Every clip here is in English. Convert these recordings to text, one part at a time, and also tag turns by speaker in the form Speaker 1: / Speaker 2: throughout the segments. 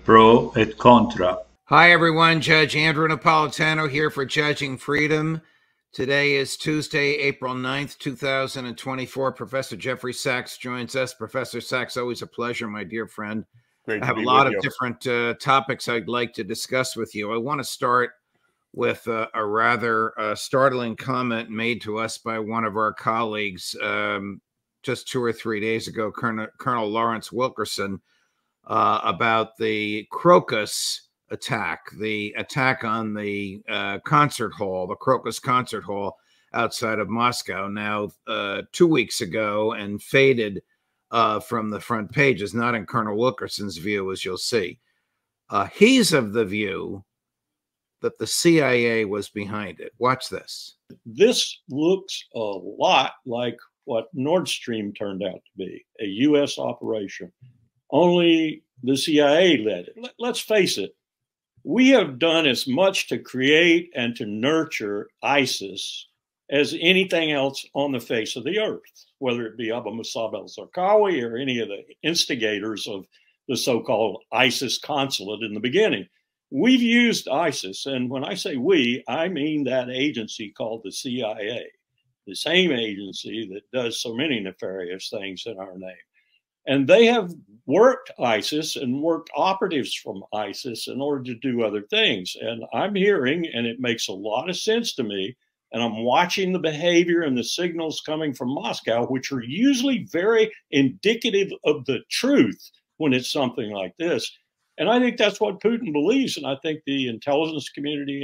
Speaker 1: pro et contra.
Speaker 2: Hi, everyone. Judge Andrew Napolitano here for Judging Freedom. Today is Tuesday, April 9th, 2024. Professor Jeffrey Sachs joins us. Professor Sachs, always a pleasure, my dear friend.
Speaker 3: Great
Speaker 2: I have
Speaker 3: to
Speaker 2: a
Speaker 3: be
Speaker 2: lot
Speaker 3: with
Speaker 2: of
Speaker 3: you.
Speaker 2: different topics I'd like to discuss with you. I want to start with a rather startling comment made to us by one of our colleagues just 2 or 3 days ago, Colonel Lawrence Wilkerson, about the Crocus attack, the attack on the concert hall, the Crocus concert hall outside of Moscow, now 2 weeks ago, and faded from the front pages, not in Colonel Wilkerson's view, as you'll see. He's of the view that the CIA was behind it. Watch this.
Speaker 3: This looks a lot like what Nord Stream turned out to be, a U.S. operation. Only the CIA led it. Let's face it, we have done as much to create and to nurture ISIS as anything else on the face of the earth, whether it be Abu Musab al-Zarqawi or any of the instigators of the so-called ISIS consulate in the beginning. We've used ISIS, and when I say we, I mean that agency called the CIA, the same agency that does so many nefarious things in our name. And they have worked ISIS and worked operatives from ISIS in order to do other things. And I'm hearing, and it makes a lot of sense to me, and I'm watching the behavior and the signals coming from Moscow, which are usually very indicative of the truth when it's something like this. And I think that's what Putin believes. And I think the intelligence community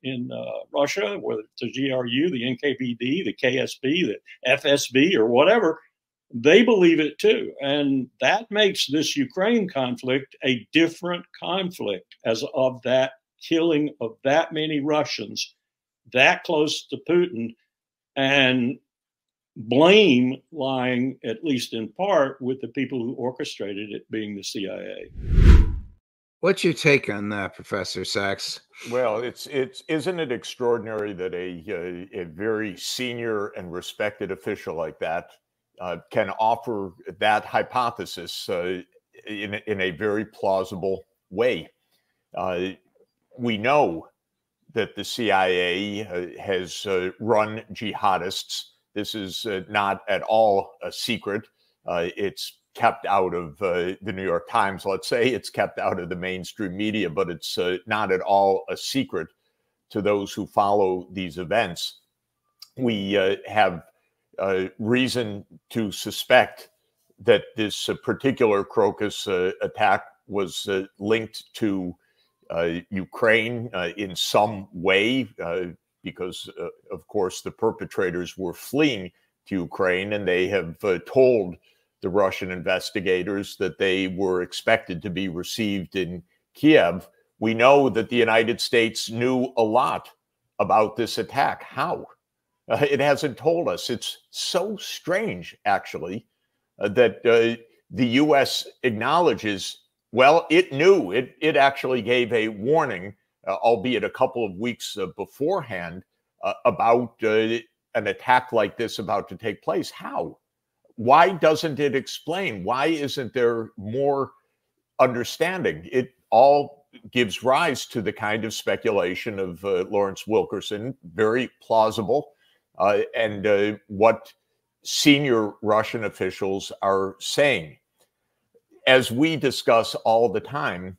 Speaker 3: in Russia, whether it's the GRU, the NKVD, the KSB, the FSB, or whatever, they believe it too. And that makes this Ukraine conflict a different conflict as of that killing of that many Russians that close to Putin, and blame lying, at least in part, with the people who orchestrated it, being the CIA.
Speaker 2: What's your take on that, Professor Sachs?
Speaker 3: Well, isn't it extraordinary that a very senior and respected official like that can offer that hypothesis in a very plausible way? We know that the CIA has run jihadists. This is not at all a secret. It's kept out of the New York Times, let's say. It's kept out of the mainstream media, but it's not at all a secret to those who follow these events. We have reason to suspect that this particular Crocus attack was linked to Ukraine in some way, because, of course, the perpetrators were fleeing to Ukraine, and they have told the Russian investigators that they were expected to be received in Kiev. We know that the United States knew a lot about this attack. How? It hasn't told us. It's so strange, actually, that the U.S. acknowledges, well, it knew. It actually gave a warning, albeit a couple of weeks beforehand, about an attack like this about to take place. How? Why doesn't it explain? Why isn't there more understanding? It all gives rise to the kind of speculation of Lawrence Wilkerson, very plausible, and what senior Russian officials are saying. As we discuss all the time,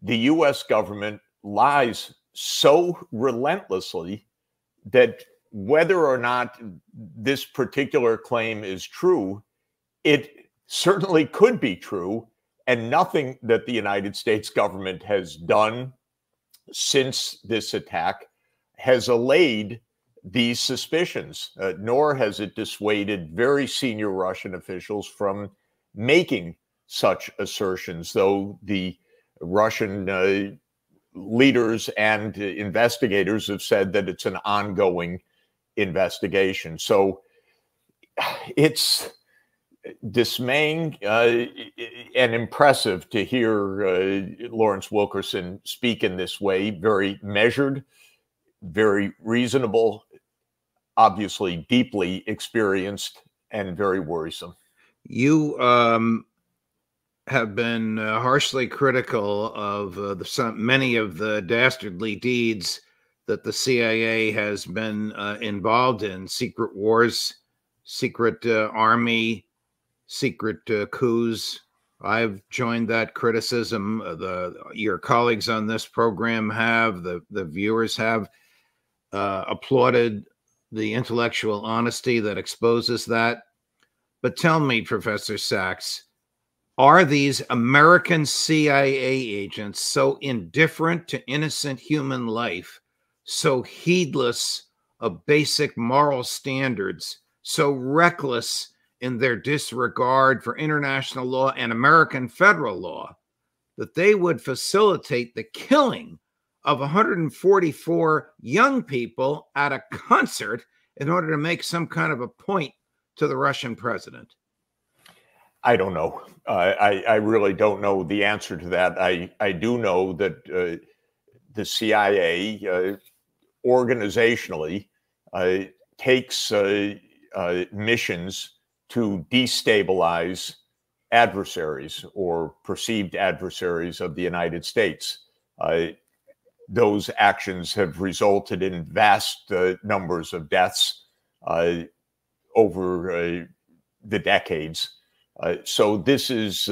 Speaker 3: the U.S. government lies so relentlessly that whether or not this particular claim is true, it certainly could be true, and nothing that the United States government has done since this attack has allayed these suspicions, nor has it dissuaded very senior Russian officials from making such assertions, though the Russian leaders and investigators have said that it's an ongoing investigation. So it's dismaying and impressive to hear Lawrence Wilkerson speak in this way, very measured, very reasonable, obviously deeply experienced, and very worrisome.
Speaker 2: You have been harshly critical of many of the dastardly deeds that the CIA has been involved in: secret wars, secret army, secret coups. I've joined that criticism. Your colleagues on this program have, the viewers have applauded the intellectual honesty that exposes that. But tell me, Professor Sachs, are these American CIA agents so indifferent to innocent human life, so heedless of basic moral standards, so reckless in their disregard for international law and American federal law, that they would facilitate the killing of 144 young people at a concert in order to make some kind of a point to the Russian president?
Speaker 3: I don't know. I really don't know the answer to that. I do know that the CIA organizationally takes missions to destabilize adversaries or perceived adversaries of the United States. Those actions have resulted in vast numbers of deaths over the decades. So this is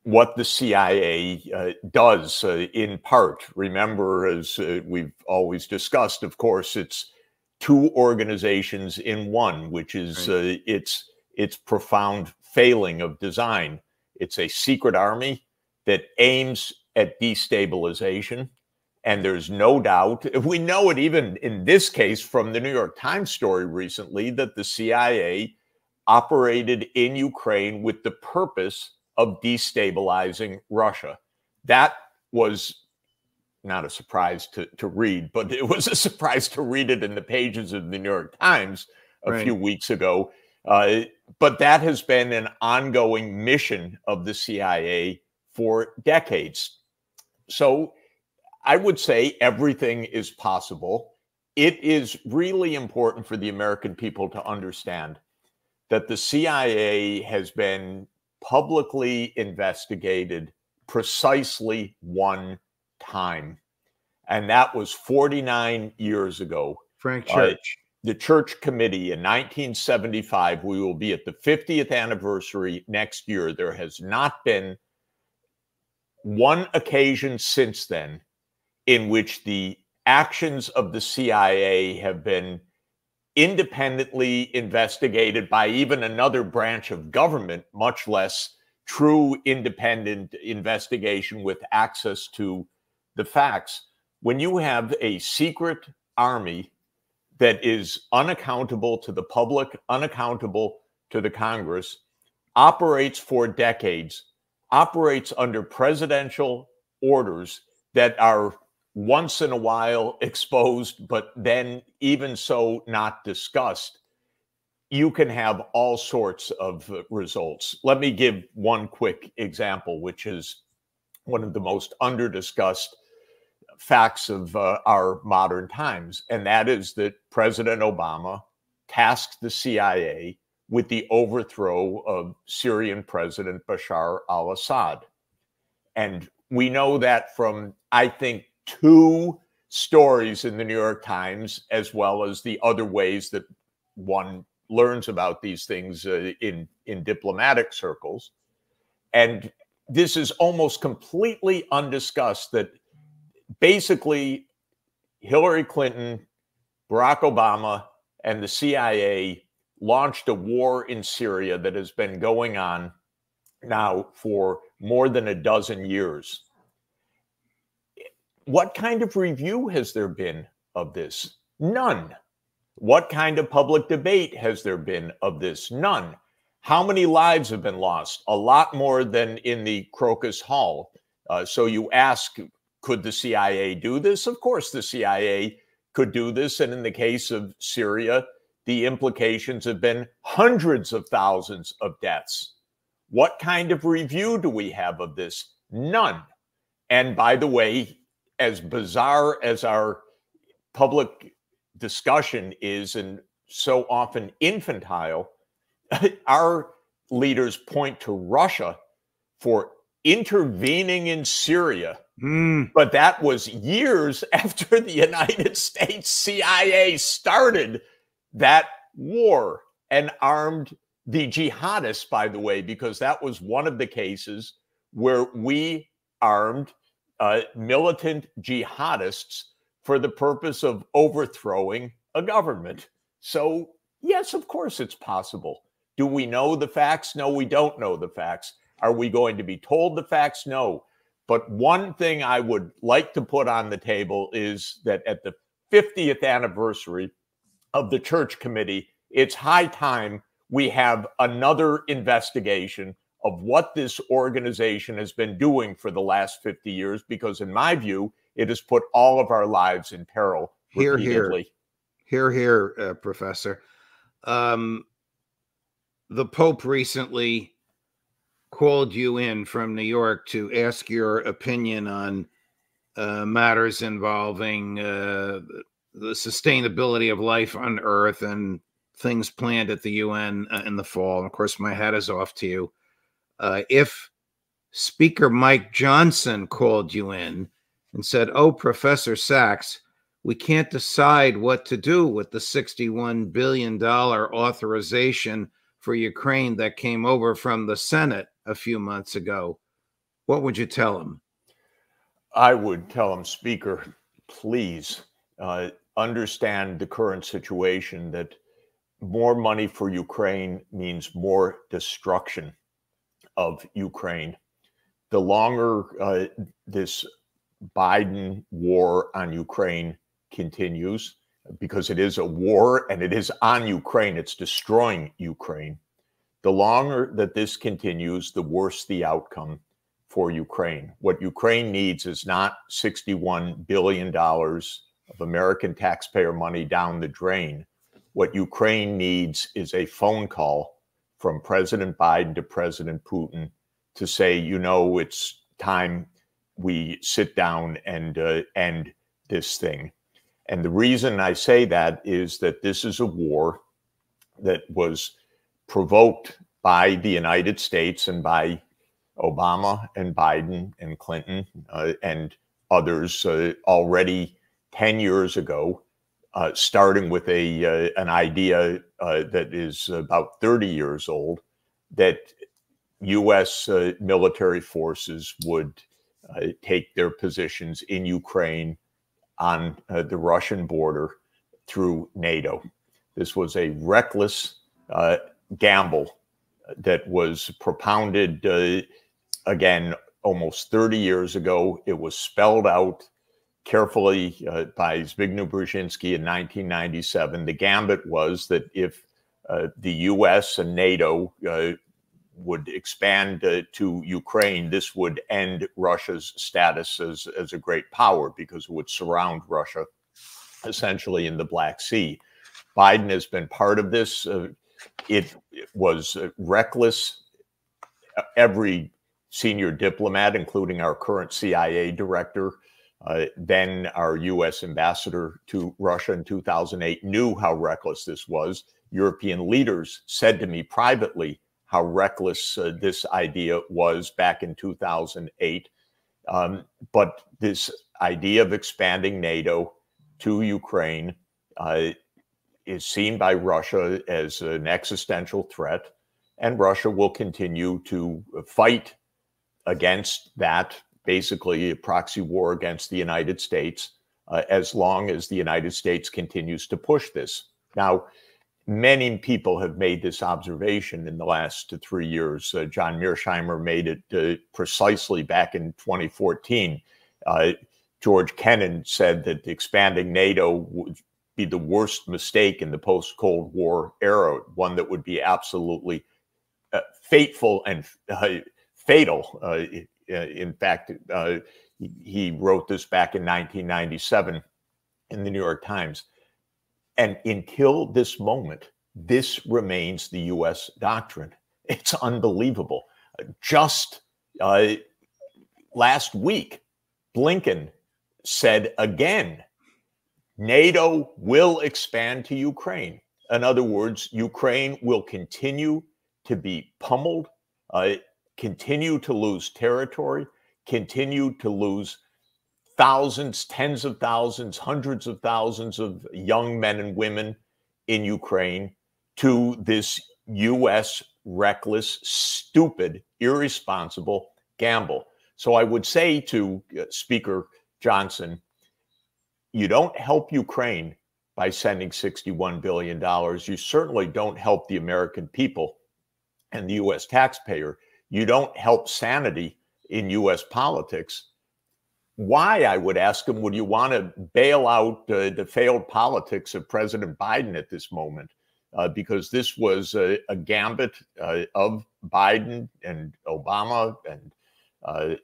Speaker 3: what the CIA does in part. Remember, as we've always discussed, of course, it's two organizations in one, which is right. Its profound failing of design. It's a secret army that aims at destabilization. And there's no doubt, we know it even in this case from the New York Times story recently, that the CIA operated in Ukraine with the purpose of destabilizing Russia. That was not a surprise to read, but it was a surprise to read it in the pages of the New York Times a few weeks ago. But that has been an ongoing mission of the CIA for decades. So I would say everything is possible. It is really important for the American people to understand that the CIA has been publicly investigated precisely one time. And that was 49 years ago.
Speaker 2: Frank Church.
Speaker 3: The Church Committee in 1975. We will be at the 50th anniversary next year. There has not been one occasion since then in which the actions of the CIA have been independently investigated by even another branch of government, much less true independent investigation with access to the facts. When you have a secret army that is unaccountable to the public, unaccountable to the Congress, operates for decades, operates under presidential orders that are once in a while exposed, but then even so not discussed, you can have all sorts of results. Let me give one quick example, which is one of the most under-discussed facts of our modern times, and that is that President Obama tasked the CIA with the overthrow of Syrian President Bashar al-Assad. And we know that from, I think, two stories in the New York Times, as well as the other ways that one learns about these things in diplomatic circles. And this is almost completely undiscussed, that basically Hillary Clinton, Barack Obama, and the CIA launched a war in Syria that has been going on now for more than a dozen years. What kind of review has there been of this? None. What kind of public debate has there been of this? None. How many lives have been lost? A lot more than in the Crocus Hall. So you ask, could the CIA do this? Of course the CIA could do this. And in the case of Syria, the implications have been hundreds of thousands of deaths. What kind of review do we have of this? None. And by the way, as bizarre as our public discussion is, and so often infantile, our leaders point to Russia for intervening in Syria. But that was years after the United States CIA started that war and armed the jihadists, by the way, because that was one of the cases where we armed militant jihadists for the purpose of overthrowing a government. So, yes, of course it's possible. Do we know the facts? No, we don't know the facts. Are we going to be told the facts? No. But one thing I would like to put on the table is that at the 50th anniversary of the Church Committee, it's high time we have another investigation of what this organization has been doing for the last 50 years, because in my view, it has put all of our lives in peril repeatedly.
Speaker 2: Here, Professor. The Pope recently called you in from New York to ask your opinion on matters involving the sustainability of life on Earth and things planned at the UN in the fall. And of course, my hat is off to you. If Speaker Mike Johnson called you in and said, "Oh, Professor Sachs, we can't decide what to do with the $61 billion authorization for Ukraine that came over from the Senate a few months ago," what would you tell him?
Speaker 3: I would tell him, Speaker, please understand the current situation, that more money for Ukraine means more destruction of Ukraine. The longer this Biden war on Ukraine continues, because it is a war and it is on Ukraine, it's destroying Ukraine. The longer that this continues, the worse the outcome for Ukraine. What Ukraine needs is not $61 billion of American taxpayer money down the drain. What Ukraine needs is a phone call from President Biden to President Putin to say, you know, it's time we sit down and end this thing. And the reason I say that is that this is a war that was provoked by the United States and by Obama and Biden and Clinton and others already 10 years ago, starting with an idea that is about 30 years old, that U.S. military forces would take their positions in Ukraine on the Russian border through NATO. This was a reckless gamble that was propounded, again, almost 30 years ago. It was spelled out carefully by Zbigniew Brzezinski in 1997. The gambit was that if the U.S. and NATO would expand to Ukraine, this would end Russia's status as a great power, because it would surround Russia essentially in the Black Sea. Biden has been part of this. It was reckless. Every senior diplomat, including our current CIA director, then our U.S. ambassador to Russia in 2008, knew how reckless this was. European leaders said to me privately how reckless this idea was back in 2008. But this idea of expanding NATO to Ukraine is seen by Russia as an existential threat, and Russia will continue to fight against that, basically a proxy war against the United States, as long as the United States continues to push this. Now, many people have made this observation in the last 3 years. John Mearsheimer made it precisely back in 2014. George Kennan said that expanding NATO would be the worst mistake in the post-Cold War era, one that would be absolutely fateful and fatal. In fact, he wrote this back in 1997 in the New York Times. And until this moment, this remains the U.S. doctrine. It's unbelievable. Just last week, Blinken said again, NATO will expand to Ukraine. In other words, Ukraine will continue to be pummeled, continue to lose territory, continue to lose thousands, tens of thousands, hundreds of thousands of young men and women in Ukraine to this U.S. reckless, stupid, irresponsible gamble. So I would say to Speaker Johnson, you don't help Ukraine by sending $61 billion. You certainly don't help the American people and the U.S. taxpayer. You don't help sanity in U.S. politics. Why, I would ask him, would you want to bail out the failed politics of President Biden at this moment? Because this was a gambit of Biden and Obama and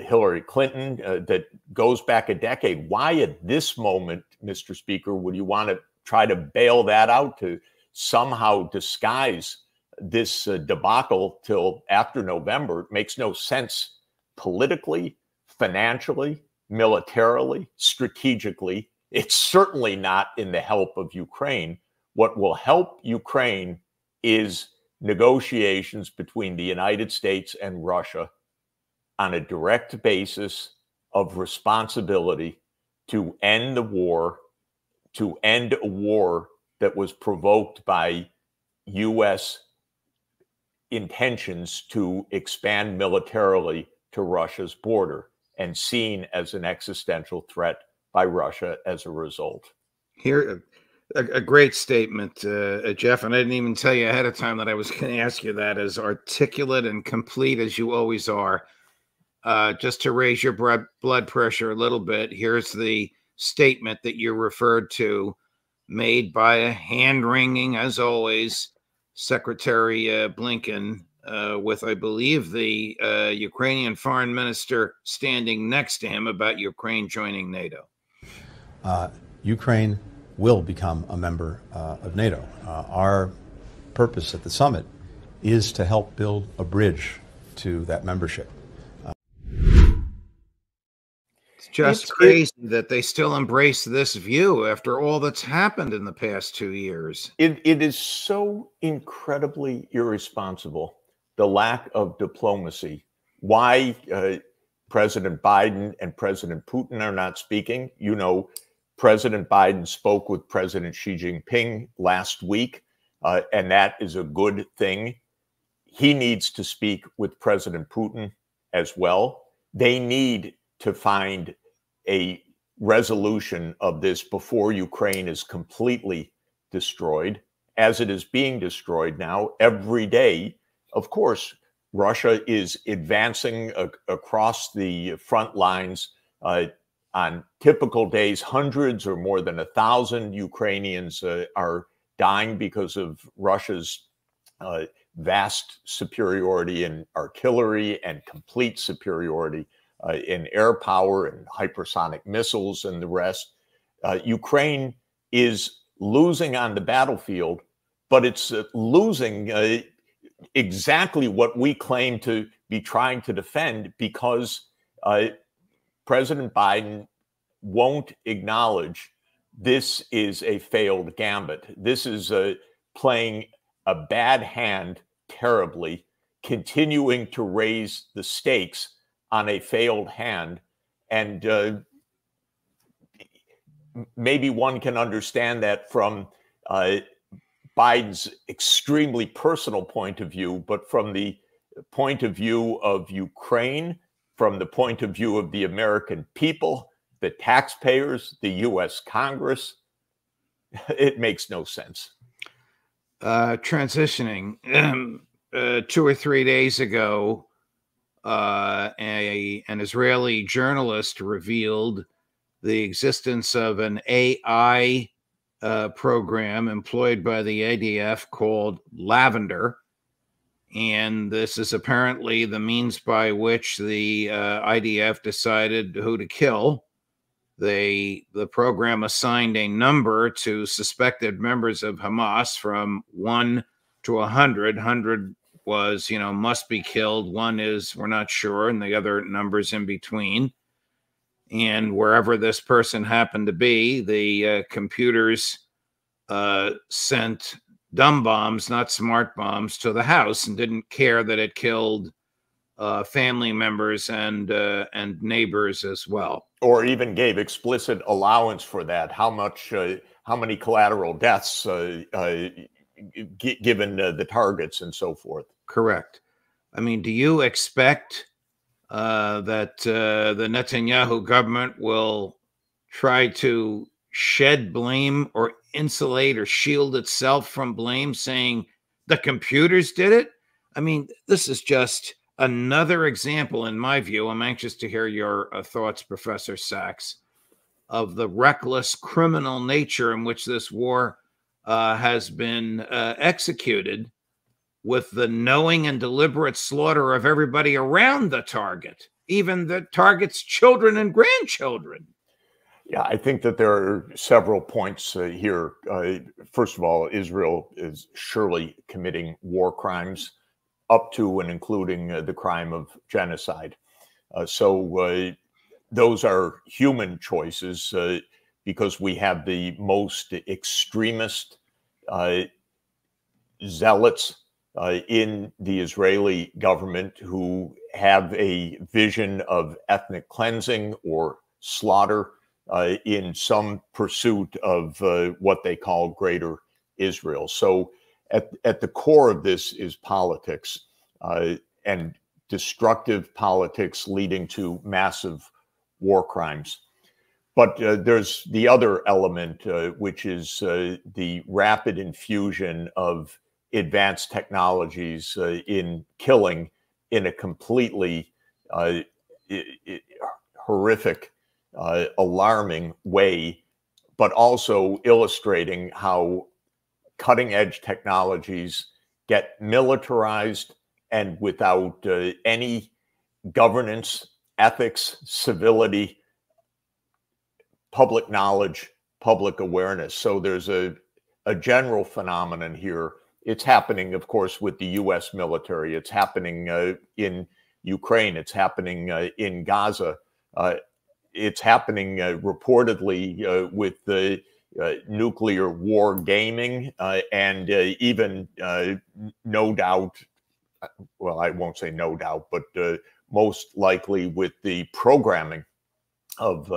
Speaker 3: Hillary Clinton that goes back a decade. Why at this moment, Mr. Speaker, would you want to try to bail that out to somehow disguise this debacle till after November? It makes no sense politically, financially, militarily, strategically. It's certainly not in the help of Ukraine. What will help Ukraine is negotiations between the United States and Russia on a direct basis of responsibility to end the war, to end a war that was provoked by U.S. intentions to expand militarily to Russia's border and seen as an existential threat by Russia as a result.
Speaker 2: Here, a great statement, Jeff, and I didn't even tell you ahead of time that I was going to ask you that, as articulate and complete as you always are. Just to raise your blood pressure a little bit, here's the statement that you referred to, made by a hand-wringing, as always, Secretary Blinken, with, I believe, the Ukrainian foreign minister standing next to him about Ukraine joining NATO.
Speaker 1: Ukraine will become a member of NATO. Our purpose at the summit is to help build a bridge to that membership.
Speaker 2: It's just crazy that they still embrace this view after all that's happened in the past 2 years.
Speaker 3: It is so incredibly irresponsible, the lack of diplomacy. Why President Biden and President Putin are not speaking. You know, President Biden spoke with President Xi Jinping last week, and that is a good thing. He needs to speak with President Putin as well. They need to find a resolution of this before Ukraine is completely destroyed, as it is being destroyed now every day. Of course, Russia is advancing across the front lines. On typical days, hundreds or more than 1,000 Ukrainians are dying because of Russia's vast superiority in artillery and complete superiority in air power and hypersonic missiles and the rest. Ukraine is losing on the battlefield, but it's losing exactly what we claim to be trying to defend, because President Biden won't acknowledge this is a failed gambit. This is playing a bad hand terribly, continuing to raise the stakes on a failed hand. And maybe one can understand that from Biden's extremely personal point of view, but from the point of view of Ukraine, from the point of view of the American people, the taxpayers, the U.S. Congress, it makes no sense.
Speaker 2: Transitioning, 2 or 3 days ago, an Israeli journalist revealed the existence of an AI program employed by the IDF called Lavender. And this is apparently the means by which the IDF decided who to kill. The program assigned a number to suspected members of Hamas from 1 to 100. 100 was, must be killed. 1 is, we're not sure, and the other numbers in between. And wherever this person happened to be, the computers sent dumb bombs, not smart bombs, to the house and didn't care that it killed family members and neighbors as well.
Speaker 3: Or even gave explicit allowance for that. How many collateral deaths given the targets and so forth.
Speaker 2: Correct. I mean, do you expect that the Netanyahu government will try to shed blame or insulate or shield itself from blame, saying the computers did it? I mean, this is just another example, in my view. I'm anxious to hear your thoughts, Professor Sachs, of the reckless criminal nature in which this war has been executed, with the knowing and deliberate slaughter of everybody around the target, even the target's children and grandchildren.
Speaker 3: Yeah, I think that there are several points here. First of all, Israel is surely committing war crimes up to and including the crime of genocide. So those are human choices because we have the most extremist zealots in the Israeli government who have a vision of ethnic cleansing or slaughter in some pursuit of what they call Greater Israel. So at the core of this is politics and destructive politics leading to massive war crimes. But there's the other element, which is the rapid infusion of advanced technologies in killing in a completely horrific, alarming way, but also illustrating how cutting-edge technologies get militarized and without any governance, ethics, civility, public knowledge, public awareness. So there's a general phenomenon here. It's happening, of course, with the U.S. military. It's happening in Ukraine. It's happening in Gaza. It's happening reportedly with the nuclear war gaming and even no doubt, well, I won't say no doubt, but most likely with the programming of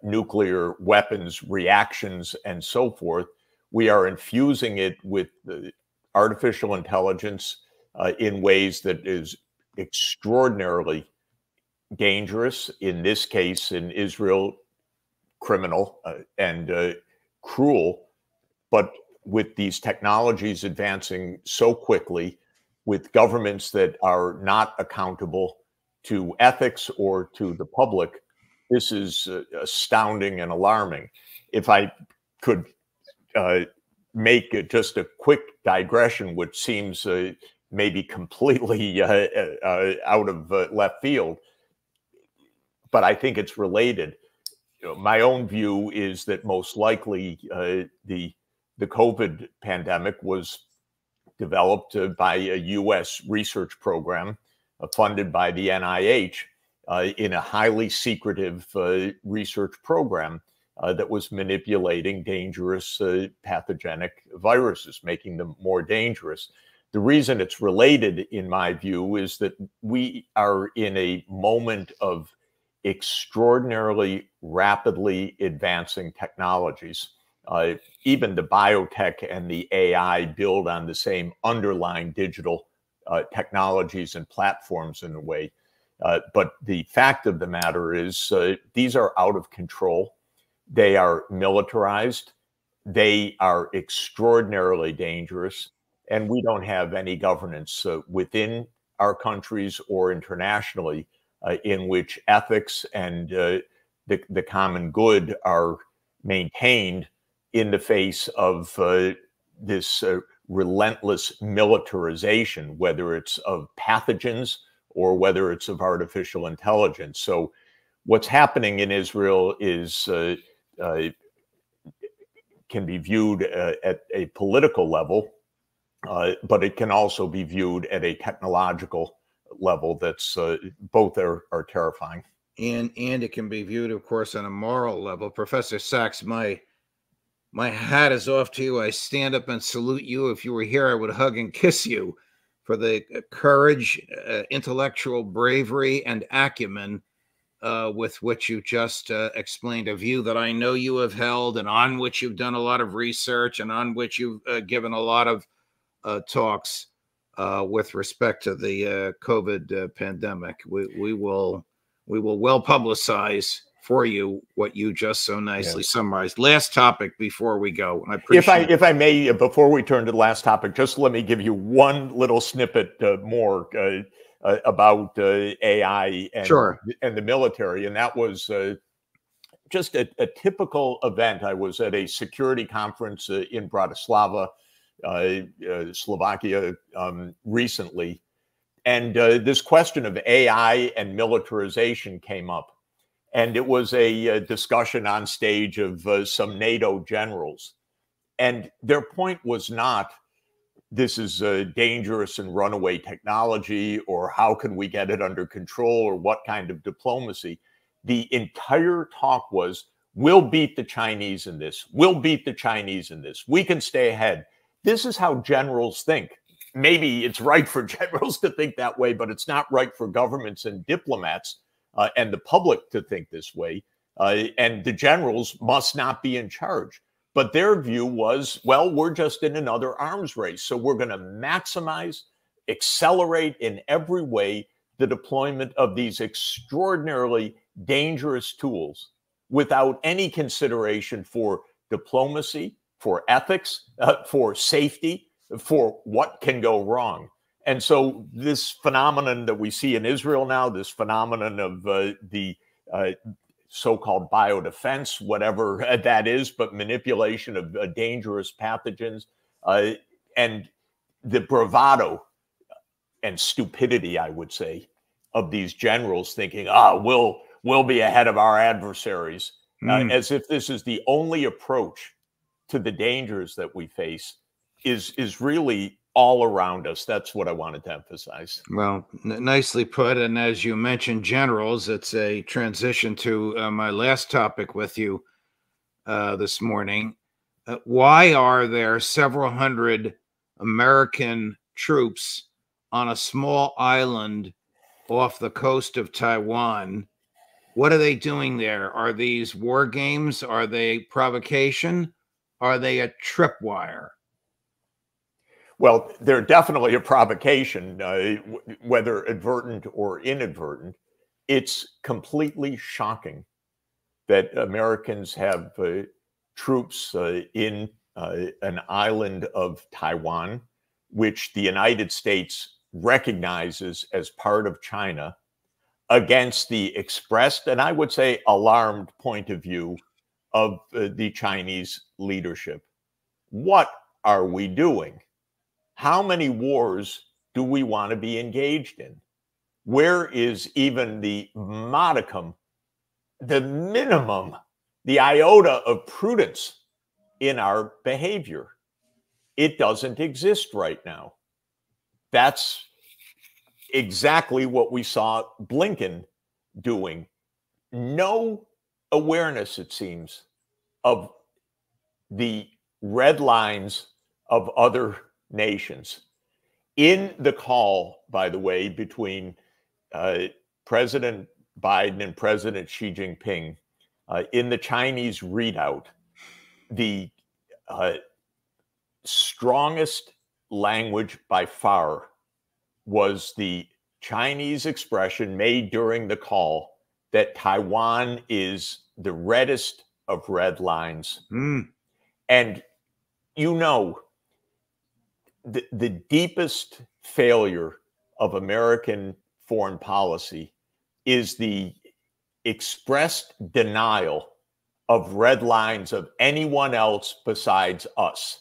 Speaker 3: nuclear weapons reactions and so forth. We are infusing it with artificial intelligence in ways that is extraordinarily dangerous. In this case, in Israel, criminal and cruel. But with these technologies advancing so quickly, with governments that are not accountable to ethics or to the public, this is astounding and alarming. If I could make just a quick digression, which seems maybe completely out of left field, but I think it's related. You know, my own view is that most likely the COVID pandemic was developed by a U.S. research program funded by the NIH in a highly secretive research program that was manipulating dangerous pathogenic viruses, making them more dangerous. The reason it's related, in my view, is that we are in a moment of extraordinarily rapidly advancing technologies. Even the biotech and the AI build on the same underlying digital technologies and platforms in a way. But the fact of the matter is these are out of control. They are militarized. They are extraordinarily dangerous. And we don't have any governance within our countries or internationally in which ethics and the common good are maintained in the face of this relentless militarization, whether it's of pathogens or whether it's of artificial intelligence. So what's happening in Israel is can be viewed at a political level, but it can also be viewed at a technological level. That's both are terrifying.
Speaker 2: And it can be viewed, of course, on a moral level. Professor Sachs, my my hat is off to you. I stand up and salute you. If you were here, I would hug and kiss you for the courage, intellectual bravery, and acumen with which you just explained a view that I know you have held, and on which you've done a lot of research, and on which you've given a lot of talks with respect to the COVID pandemic. We will well publicize for you what you just so nicely summarized. Last topic before we go. I appreciate
Speaker 3: if I may, before we turn to the last topic, just let me give you one little snippet more about AI and the military, and that was just a typical event. I was at a security conference in Bratislava, Slovakia, recently, and this question of AI and militarization came up. And it was a discussion on stage of some NATO generals. And their point was not, this is dangerous and runaway technology, or how can we get it under control, or what kind of diplomacy. The entire talk was, we'll beat the Chinese in this. We'll beat the Chinese in this. We can stay ahead. This is how generals think. Maybe it's right for generals to think that way, but it's not right for governments and diplomats and the public to think this way. And the generals must not be in charge. But their view was, well, we're just in another arms race. So we're going to maximize, accelerate in every way the deployment of these extraordinarily dangerous tools without any consideration for diplomacy, for ethics, for safety, for what can go wrong. And so this phenomenon that we see in Israel now, this phenomenon of the so-called biodefense, whatever that is, but manipulation of dangerous pathogens, and the bravado and stupidity, I would say, of these generals thinking, we'll be ahead of our adversaries, as if this is the only approach to the dangers that we face, is really all around us. That's what I wanted to emphasize.
Speaker 2: Well, nicely put. And as you mentioned, generals, it's a transition to my last topic with you this morning. Why are there several hundred American troops on a small island off the coast of Taiwan? What are they doing there? Are these war games? Are they provocation? Are they a tripwire?
Speaker 3: Well, they're definitely a provocation, whether advertent or inadvertent. It's completely shocking that Americans have troops in an island of Taiwan, which the United States recognizes as part of China, against the expressed, and I would say alarmed, point of view of the Chinese leadership. What are we doing? How many wars do we want to be engaged in? Where is even the modicum, the minimum, the iota of prudence in our behavior? It doesn't exist right now. That's exactly what we saw Blinken doing. No awareness, it seems, of the red lines of other nations. In the call, by the way, between President Biden and President Xi Jinping, in the Chinese readout, the strongest language by far was the Chinese expression made during the call that Taiwan is the reddest of red lines. And you know, the deepest failure of American foreign policy is the expressed denial of red lines of anyone else besides us.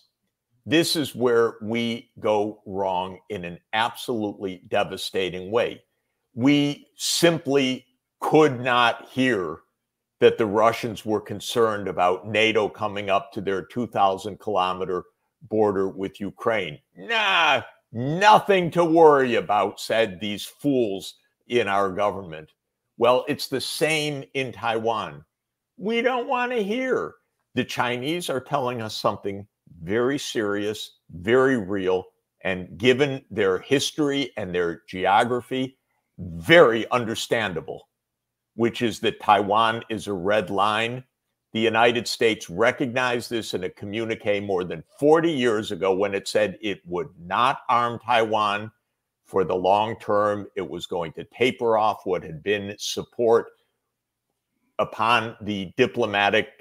Speaker 3: This is where we go wrong in an absolutely devastating way. We simply could not hear that the Russians were concerned about NATO coming up to their 2,000-kilometer border with Ukraine. Nah, nothing to worry about, said these fools in our government. Well, it's the same in Taiwan. We don't want to hear The Chinese are telling us something very serious, very real, and given their history and their geography, very understandable, which is that Taiwan is a red line. The United States recognized this in a communique more than 40 years ago when it said it would not arm Taiwan for the long term. It was going to taper off what had been support upon the diplomatic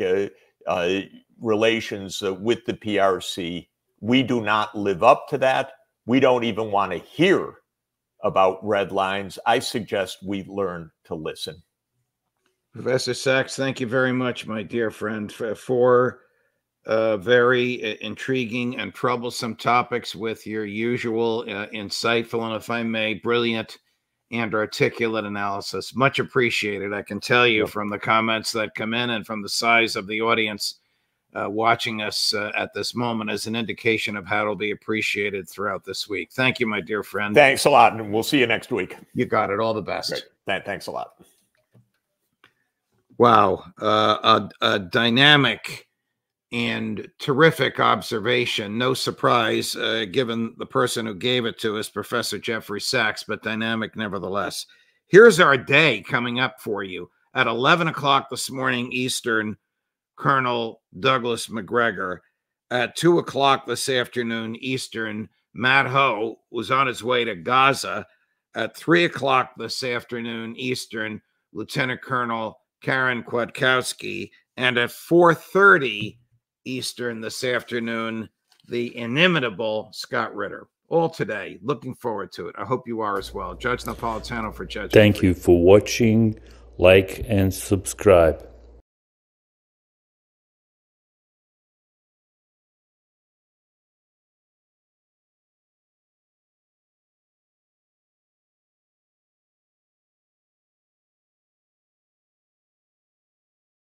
Speaker 3: relations with the PRC. We do not live up to that. We don't even want to hear about red lines. I suggest we learn to listen.
Speaker 2: Professor Sachs, thank you very much, my dear friend, for very intriguing and troublesome topics with your usual insightful and, if I may, brilliant and articulate analysis. Much appreciated. I can tell you from the comments that come in and from the size of the audience watching us at this moment as an indication of how it'll be appreciated throughout this week. Thank you, my dear friend.
Speaker 3: Thanks a lot, and we'll see you next week.
Speaker 2: You got it. All the best.
Speaker 3: Great. Thanks a lot.
Speaker 2: Wow. A dynamic and terrific observation. No surprise, given the person who gave it to us, Professor Jeffrey Sachs, but dynamic nevertheless. Here's our day coming up for you. At 11 o'clock this morning Eastern, Colonel Douglas McGregor. At 2 o'clock this afternoon Eastern, Matt Ho was on his way to Gaza. At 3 o'clock this afternoon Eastern, Lieutenant Colonel Karen Kwiatkowski, and at 4:30 Eastern this afternoon, the inimitable Scott Ritter. All today. Looking forward to it. I hope you are as well. Judge Napolitano for Judge.
Speaker 4: Thank you for watching. Like and subscribe.